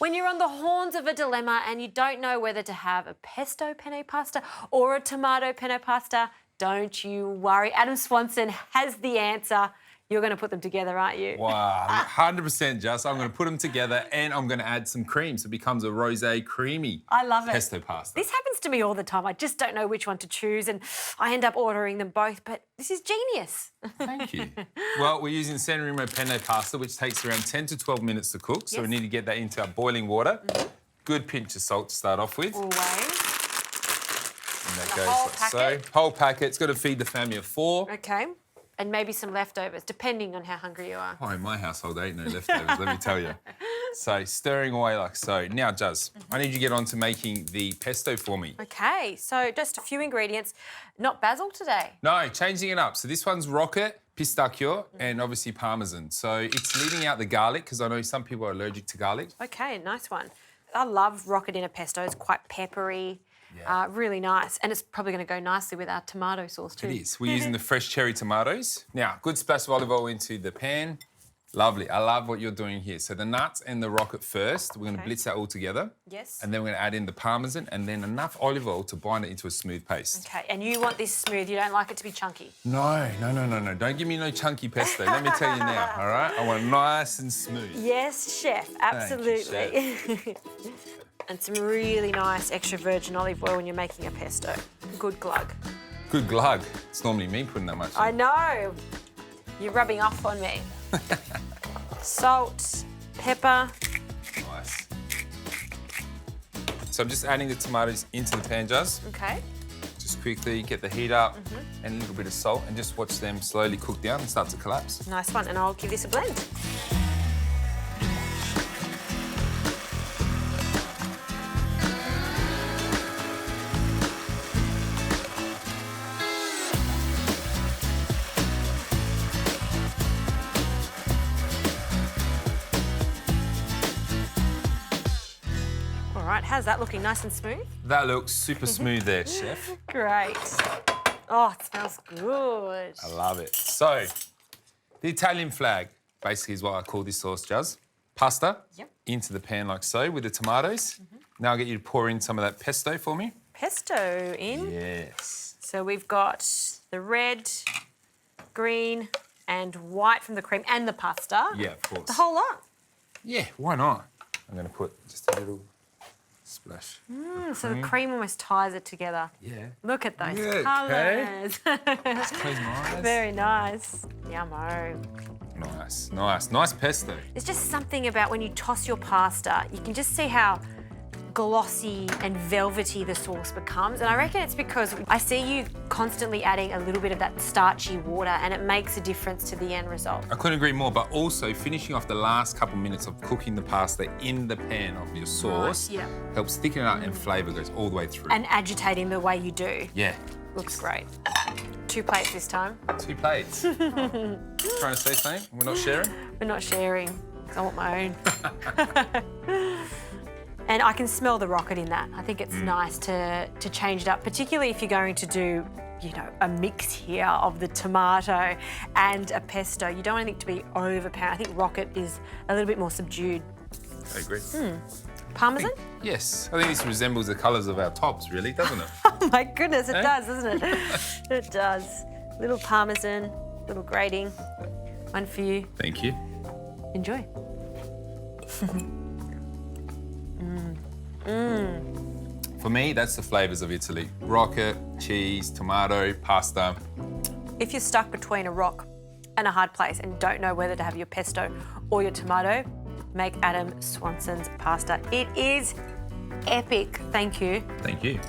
When you're on the horns of a dilemma and you don't know whether to have a pesto penne pasta or a tomato penne pasta, don't you worry. Adam Swanson has the answer. You're going to put them together, aren't you? Wow, 100% Just. I'm going to put them together and I'm going to add some cream so it becomes a rosé creamy I love it. pesto pasta. This happens to me all the time. I just don't know which one to choose and I end up ordering them both, but this is genius. Thank you. Well, we're using San Remo penne pasta, which takes around 10 to 12 minutes to cook, so we need to get that into our boiling water. Good pinch of salt to start off with. Always. And that The goes whole like packet? so. Whole packet. It's got to feed the family of 4. Okay. And maybe some leftovers, depending on how hungry you are. Oh, in my household, there ain't no leftovers, let me tell you. So, stirring away like so. Now, Juz, I need you to get on to making the pesto for me. Okay, so just a few ingredients. Not basil today. No, changing it up. So this one's rocket, pistachio, and obviously parmesan. So it's leaving out the garlic, because I know some people are allergic to garlic. Okay, nice one. I love rocket in a pesto. It's quite peppery. Yeah. Really nice. And it's probably going to go nicely with our tomato sauce too. It is. We're using the fresh cherry tomatoes. Now, good splash of olive oil into the pan. Lovely. I love what you're doing here. So the nuts and the rocket first. We're going to blitz that all together. Yes. And then we're going to add in the parmesan and then enough olive oil to bind it into a smooth paste. Okay, and you want this smooth. You don't like it to be chunky. No. Don't give me no chunky pesto. Let me tell you now, all right? I want it nice and smooth. Yes, chef. Absolutely. Thank you, And some really nice extra virgin olive oil when you're making a pesto. Good glug. Good glug. It's normally me putting that much in. I know. You're rubbing off on me. Salt, pepper. Nice. So I'm just adding the tomatoes into the pan, Juz. Okay. Just quickly get the heat up and a little bit of salt and just watch them slowly cook down and start to collapse. Nice one, and I'll give this a blend. All right, how's that looking? Nice and smooth? That looks super smooth there, chef. Great. Oh, it smells good. I love it. So, the Italian flag basically is what I call this sauce, Juz. Pasta into the pan like so with the tomatoes. Now I'll get you to pour in some of that pesto for me. Pesto in. Yes. So we've got the red, green, and white from the cream and the pasta. Yeah, of course. The whole lot. Yeah, why not? I'm going to put just a little splash. So the cream almost ties it together. Yeah. Look at those Yeah, colours. Just close my eyes. Very nice. Yummo. Nice pesto. There's just something about when you toss your pasta, you can just see how glossy and velvety the sauce becomes. And I reckon it's because I see you constantly adding a little bit of that starchy water and it makes a difference to the end result. I couldn't agree more, but also finishing off the last couple minutes of cooking the pasta in the pan of your sauce helps thicken it up and flavour goes all the way through. And agitating the way you do. Yeah. Looks great. 2 plates this time. 2 plates. Trying to say something? We're not sharing? We're not sharing, because I want my own. And I can smell the rocket in that. I think it's nice to change it up, particularly if you're going to do, you know, a mix here of the tomato and a pesto. You don't want anything to be overpowering. I think rocket is a little bit more subdued. I agree. Parmesan? Yes. I think this resembles the colours of our tops, really, doesn't it? Oh my goodness, it does, doesn't it? It does. Little parmesan, little grating. One for you. Thank you. Enjoy. For me, that's the flavours of Italy. Rocket, cheese, tomato, pasta. If you're stuck between a rock and a hard place and don't know whether to have your pesto or your tomato, make Adam Swanson's pasta. It is epic. Thank you. Thank you.